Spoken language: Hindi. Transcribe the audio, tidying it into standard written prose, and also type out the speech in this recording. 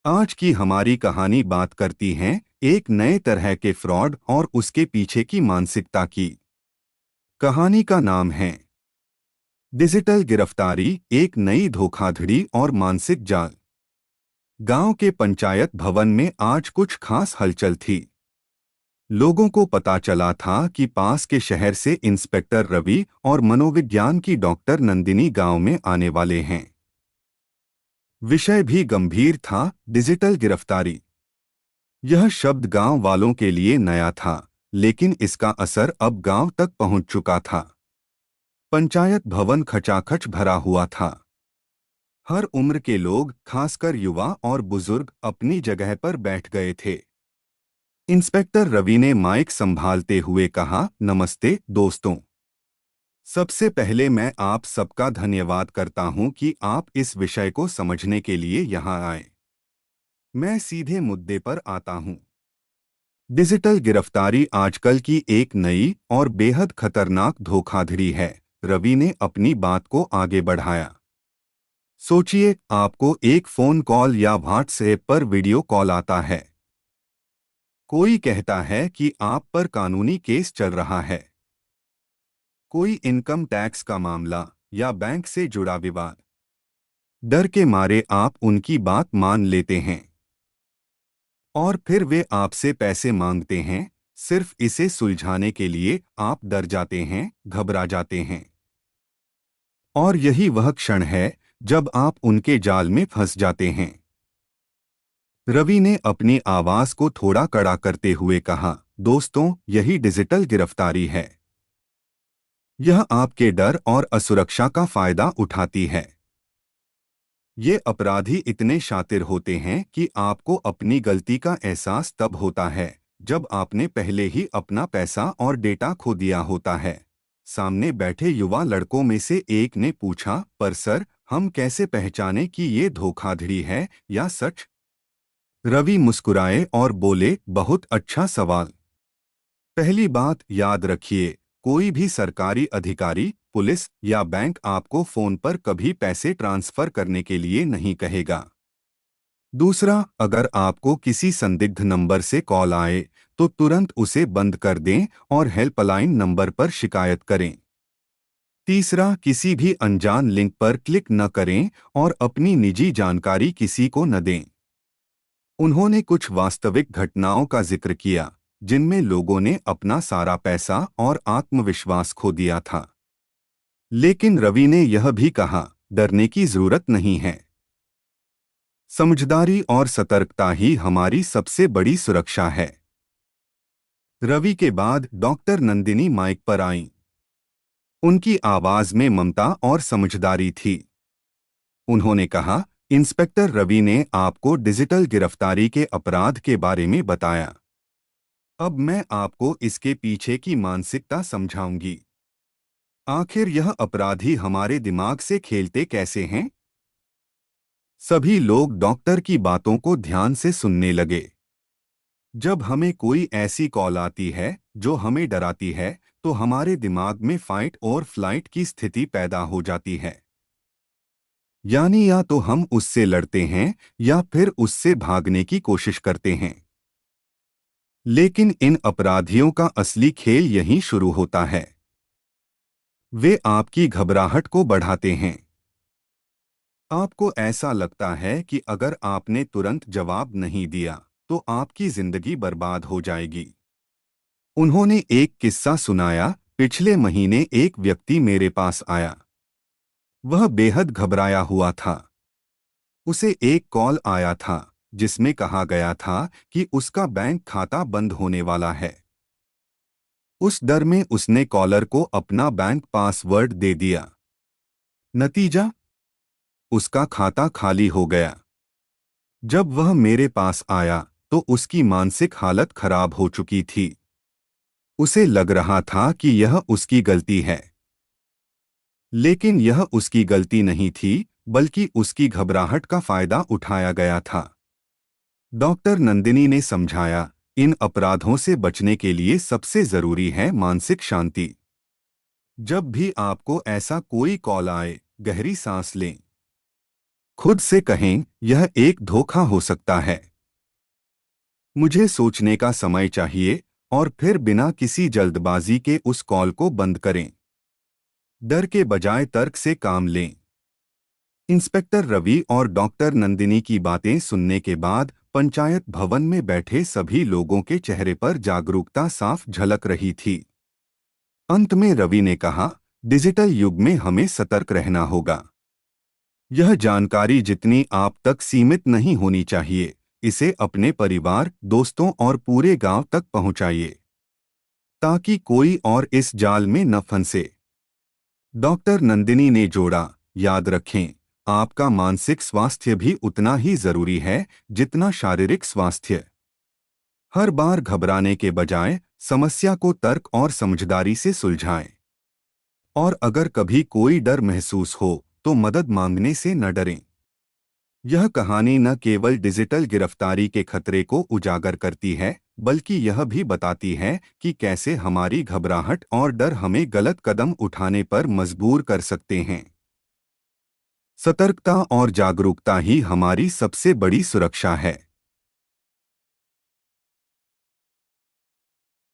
आज की हमारी कहानी बात करती है एक नए तरह के फ्रॉड और उसके पीछे की मानसिकता की। कहानी का नाम है डिजिटल गिरफ्तारी, एक नई धोखाधड़ी और मानसिक जाल। गांव के पंचायत भवन में आज कुछ खास हलचल थी। लोगों को पता चला था कि पास के शहर से इंस्पेक्टर रवि और मनोविज्ञान की डॉक्टर नंदिनी गांव में आने वाले हैं। विषय भी गंभीर था, डिजिटल गिरफ्तारी। यह शब्द गांव वालों के लिए नया था, लेकिन इसका असर अब गांव तक पहुंच चुका था। पंचायत भवन खचाखच भरा हुआ था। हर उम्र के लोग, खासकर युवा और बुजुर्ग, अपनी जगह पर बैठ गए थे। इंस्पेक्टर रवि ने माइक संभालते हुए कहा, नमस्ते दोस्तों। सबसे पहले मैं आप सबका धन्यवाद करता हूं कि आप इस विषय को समझने के लिए यहां आए। मैं सीधे मुद्दे पर आता हूं। डिजिटल गिरफ्तारी आजकल की एक नई और बेहद खतरनाक धोखाधड़ी है। रवि ने अपनी बात को आगे बढ़ाया। सोचिए, आपको एक फोन कॉल या व्हाट्सएप पर वीडियो कॉल आता है। कोई कहता है कि आप पर कानूनी केस चल रहा है। कोई इनकम टैक्स का मामला या बैंक से जुड़ा विवाद। डर के मारे आप उनकी बात मान लेते हैं। और फिर वे आपसे पैसे मांगते हैं। सिर्फ इसे सुलझाने के लिए आप डर जाते हैं, घबरा जाते हैं। और यही वह क्षण है जब आप उनके जाल में फंस जाते हैं। रवि ने अपनी आवाज को थोड़ा कड़ा करते हुए कहा, दोस्तों, यही डिजिटल गिरफ्तारी है। यह आपके डर और असुरक्षा का फायदा उठाती है। ये अपराधी इतने शातिर होते हैं कि आपको अपनी गलती का एहसास तब होता है जब आपने पहले ही अपना पैसा और डेटा खो दिया होता है। सामने बैठे युवा लड़कों में से एक ने पूछा, पर सर, हम कैसे पहचाने कि ये धोखाधड़ी है या सच? रवि मुस्कुराए और बोले, बहुत अच्छा सवाल। पहली बात याद रखिए, कोई भी सरकारी अधिकारी, पुलिस या बैंक आपको फोन पर कभी पैसे ट्रांसफर करने के लिए नहीं कहेगा। दूसरा, अगर आपको किसी संदिग्ध नंबर से कॉल आए तो तुरंत उसे बंद कर दें और हेल्पलाइन नंबर पर शिकायत करें। तीसरा, किसी भी अनजान लिंक पर क्लिक न करें और अपनी निजी जानकारी किसी को न दें। उन्होंने कुछ वास्तविक घटनाओं का जिक्र किया जिनमें लोगों ने अपना सारा पैसा और आत्मविश्वास खो दिया था। लेकिन रवि ने यह भी कहा, डरने की जरूरत नहीं है। समझदारी और सतर्कता ही हमारी सबसे बड़ी सुरक्षा है। रवि के बाद डॉक्टर नंदिनी माइक पर आईं। उनकी आवाज में ममता और समझदारी थी। उन्होंने कहा, इंस्पेक्टर रवि ने आपको डिजिटल गिरफ्तारी के अपराध के बारे में बताया। अब मैं आपको इसके पीछे की मानसिकता समझाऊंगी। आखिर यह अपराधी हमारे दिमाग से खेलते कैसे हैं? सभी लोग डॉक्टर की बातों को ध्यान से सुनने लगे। जब हमें कोई ऐसी कॉल आती है जो हमें डराती है, तो हमारे दिमाग में फाइट और फ्लाइट की स्थिति पैदा हो जाती है। यानी या तो हम उससे लड़ते हैं या फिर उससे भागने की कोशिश करते हैं। लेकिन इन अपराधियों का असली खेल यहीं शुरू होता है। वे आपकी घबराहट को बढ़ाते हैं। आपको ऐसा लगता है कि अगर आपने तुरंत जवाब नहीं दिया तो आपकी जिंदगी बर्बाद हो जाएगी। उन्होंने एक किस्सा सुनाया, पिछले महीने एक व्यक्ति मेरे पास आया। वह बेहद घबराया हुआ था। उसे एक कॉल आया था जिसमें कहा गया था कि उसका बैंक खाता बंद होने वाला है। उस डर में उसने कॉलर को अपना बैंक पासवर्ड दे दिया। नतीजा, उसका खाता खाली हो गया। जब वह मेरे पास आया तो उसकी मानसिक हालत खराब हो चुकी थी। उसे लग रहा था कि यह उसकी गलती है। लेकिन यह उसकी गलती नहीं थी, बल्कि उसकी घबराहट का फायदा उठाया गया था। डॉक्टर नंदिनी ने समझाया, इन अपराधों से बचने के लिए सबसे जरूरी है मानसिक शांति। जब भी आपको ऐसा कोई कॉल आए, गहरी सांस लें। खुद से कहें, यह एक धोखा हो सकता है। मुझे सोचने का समय चाहिए, और फिर बिना किसी जल्दबाजी के उस कॉल को बंद करें। डर के बजाय तर्क से काम लें। इंस्पेक्टर रवि और डॉक्टर नंदिनी की बातें सुनने के बाद पंचायत भवन में बैठे सभी लोगों के चेहरे पर जागरूकता साफ झलक रही थी। अंत में रवि ने कहा, डिजिटल युग में हमें सतर्क रहना होगा। यह जानकारी जितनी आप तक सीमित नहीं होनी चाहिए, इसे अपने परिवार, दोस्तों और पूरे गांव तक पहुंचाइए, ताकि कोई और इस जाल में न फंसे। डॉक्टर नंदिनी ने जोड़ा, याद रखें, आपका मानसिक स्वास्थ्य भी उतना ही जरूरी है जितना शारीरिक स्वास्थ्य। हर बार घबराने के बजाय समस्या को तर्क और समझदारी से सुलझाएं। और अगर कभी कोई डर महसूस हो तो मदद मांगने से न डरें। यह कहानी न केवल डिजिटल गिरफ्तारी के खतरे को उजागर करती है, बल्कि यह भी बताती है कि कैसे हमारी घबराहट और डर हमें गलत कदम उठाने पर मजबूर कर सकते हैं। सतर्कता और जागरूकता ही हमारी सबसे बड़ी सुरक्षा है।